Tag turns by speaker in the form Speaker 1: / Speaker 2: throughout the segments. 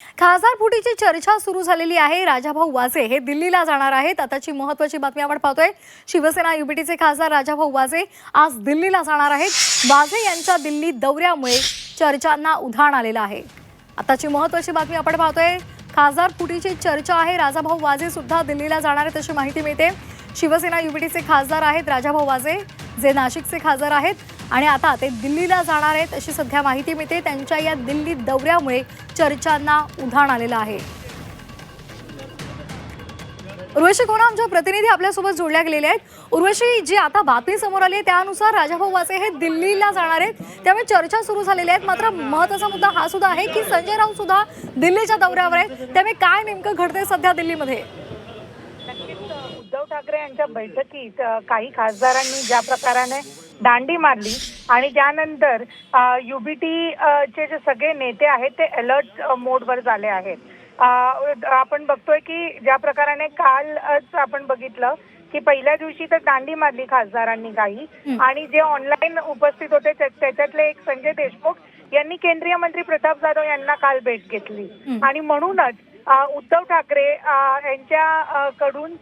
Speaker 1: खासदार फुटीची चर्चा सुरू झालेली आहे। राजाभाऊ वाजे हे दिल्लीला जाणार आहेत। आताची महत्त्वाची बातमी आपण पाहतोय। शिवसेना युबीटीचे खासदार राजाभाऊ वाजे आज दिल्लीला जाणार आहेत। वाजे यांच्या दिल्ली दौऱ्यामुळे चर्चांना उधाण आलेलं आहे। आताची महत्त्वाची बातमी आपण पाहतोय। खासदार फुटीची चर्चा आहे। राजाभाऊ वाजे सुद्धा दिल्लीला जाणार आहेत अशी माहिती मिळते। शिवसेना युबीटीचे खासदार आहेत राजाभाऊ वाजे, जे नाशिकचे खासदार आहेत आणि आता ते दिल्लीला जाणार आहेत अशी सध्या माहिती मिळते। त्यांच्या या दिल्ली दौऱ्यामुळे चर्चांना उधाण आलेलं आहे। उर्वशी कोणा आमचे प्रतिनिधी आपल्या सोबत जोडल्या गेलेले आहेत। उर्वशी, जी आता बातमी समोर आली त्यानुसार राजाभाऊ वाजे हे दिल्लीला जाणार आहेत, त्यामुळे चर्चा सुरू झालेली आहेत। मात्र महत्त्वाचा मुद्दा हा सुद्धा आहे की संजय राऊत सुद्धा दिल्लीच्या दौऱ्यावर आहेत, त्यामुळे काय नेमकं घडतंय सध्या दिल्लीमध्ये?
Speaker 2: उद्धव ठाकरे यांच्या बैठकीत काही खासदारांनी ज्या प्रकाराने दांडी मारली आणि त्यानंतर युबीटी चे जे सगळे नेते आहेत ते अलर्ट मोडवर झाले आहेत। आपण बघतोय की ज्या प्रकाराने कालच आपण बघितलं की पहिल्या दिवशी तर दांडी मारली खासदारांनी काही, आणि जे ऑनलाईन उपस्थित होते त्याच्यातले एक संजय देशमुख यांनी केंद्रीय मंत्री प्रताप जाधव यांना काल भेट घेतली आणि म्हणूनच उद्धव ठाकरे यांच्या कडून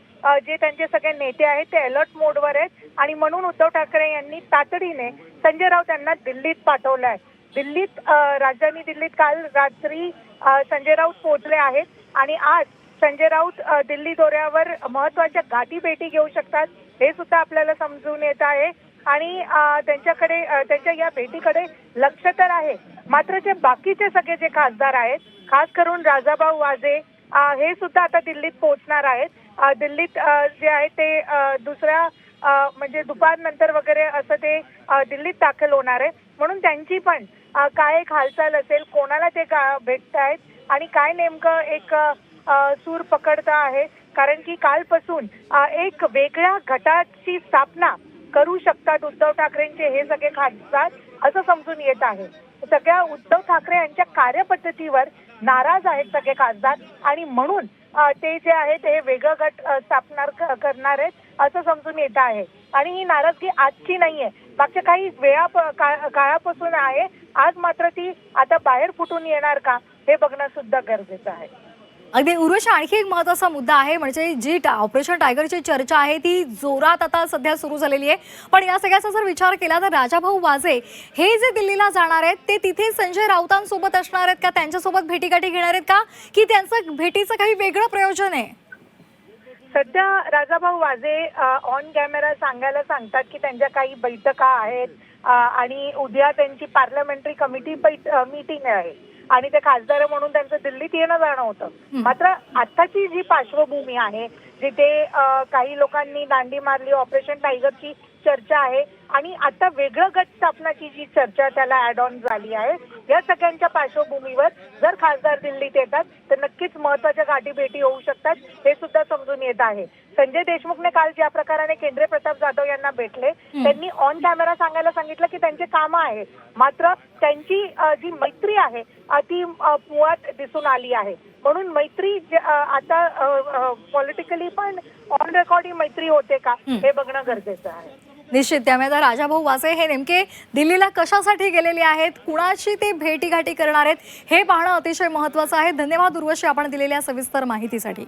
Speaker 2: जे त्यांचे सगळे नेते आहेत ते अलर्ट मोडवर आहेत आणि म्हणून उद्धव ठाकरे यांनी तातडीने संजय राऊत यांना दिल्लीत पाठवलंय। दिल्लीत राजधानी दिल्लीत काल रात्री संजय राऊत पोहोचले आहेत आणि आज संजय राऊत दिल्ली दौऱ्यावर महत्त्वाच्या गाठी भेटी घेऊ शकतात हे सुद्धा आपल्याला समजून येत आहे आणि त्यांच्याकडे त्यांच्या या भेटीकडे लक्ष तर आहे। मात्र जे बाकीचे सगळे जे खासदार आहेत, खास करून राजाभाऊ वाजे हे सुद्धा आता दिल्लीत पोहोचणार आहेत। दिल्लीत जे आहे ते दुसऱ्या म्हणजे दुपारनंतर वगैरे असं ते दिल्लीत दाखल होणार आहे, म्हणून त्यांची पण काय एक हालचाल असेल, कोणाला ते भेटतायत आणि काय नेमकं एक सूर पकडता आहे, कारण की कालपासून एक वेगळ्या गटाची स्थापना करू शकतात उद्धव ठाकरेंचे हे सगळे खासदार असं समजून येत आहे। सगळ्या उद्धव ठाकरे यांच्या कार्यपद्धतीवर नाराज आहेत सगळे खासदार आणि म्हणून ते जे आहे ते वेगळं गट स्थापना करणार आहेत असं समजून येत आहे। आणि ही नाराजगी आजची नाहीये, मागच्या काही काळापासून आहे। आज मात्र ती आता बाहेर फुटून येणार का हे बघणं सुद्धा गरजेचं आहे।
Speaker 1: अगदी उर्वशी, आणखी एक महत्त्वाचा मुद्दा आहे, म्हणजे जी ऑपरेशन टायगरची चर्चा आहे ती जोरात आता सध्या सुरू झालेली आहे। पण या सगळ्याचा जर विचार केला तर राजाभाऊ वाजे हे जे दिल्लीला जाणार आहेत ते तिथे संजय राऊतांसोबत असणार आहेत का, त्यांच्यासोबत भेटीगाठी घेणार आहेत का, की त्यांचं भेटीचं काही वेगळं प्रयोजन आहे?
Speaker 2: सध्या राजाभाऊ वाजे ऑन कॅमेरा सांगायला सांगतात की त्यांच्या काही बैठका आहेत आणि उद्या त्यांची पार्लमेंटरी कमिटी मीटिंग आहे आणि ते खासदार म्हणून त्यांचं दिल्लीत येणं जाणं होतं। मात्र आताची जी पार्श्वभूमी आहे, जिथे काही लोकांनी दांडी मारली, ऑपरेशन टायगरची चर्चा आहे आणि आता वेगळं गट स्थापनाची जी चर्चा त्याला ऍड ऑन झाली आहे, या सगळ्यांच्या पार्श्वभूमीवर जर खासदार दिल्लीत येतात तर नक्कीच महत्त्वाच्या गाठी भेटी होऊ शकतात हे सुद्धा समजून येत आहे। संजय देशमुखने काल ज्या प्रकाराने केंद्रीय प्रताप जाधव यांना भेटले, त्यांनी ऑन कॅमेरा सांगायला सांगितलं की त्यांचे कामं आहेत, मात्र त्यांची जी मैत्री आहे ती मुळात दिसून आली आहे। म्हणून मैत्री आता पॉलिटिकली पण ऑन रेकॉर्ड ही मैत्री होते का हे बघणं गरजेचं आहे।
Speaker 1: निश्चित, त्यामुळे आता राजाभाऊ वाजे हे नेमके दिल्लीला कशासाठी गेलेले आहेत, कुणाशी ते भेटीगाठी करणार आहेत हे पाहणं अतिशय महत्त्वाचं आहे। धन्यवाद उर्वशी, आपण दिलेल्या सविस्तर माहितीसाठी।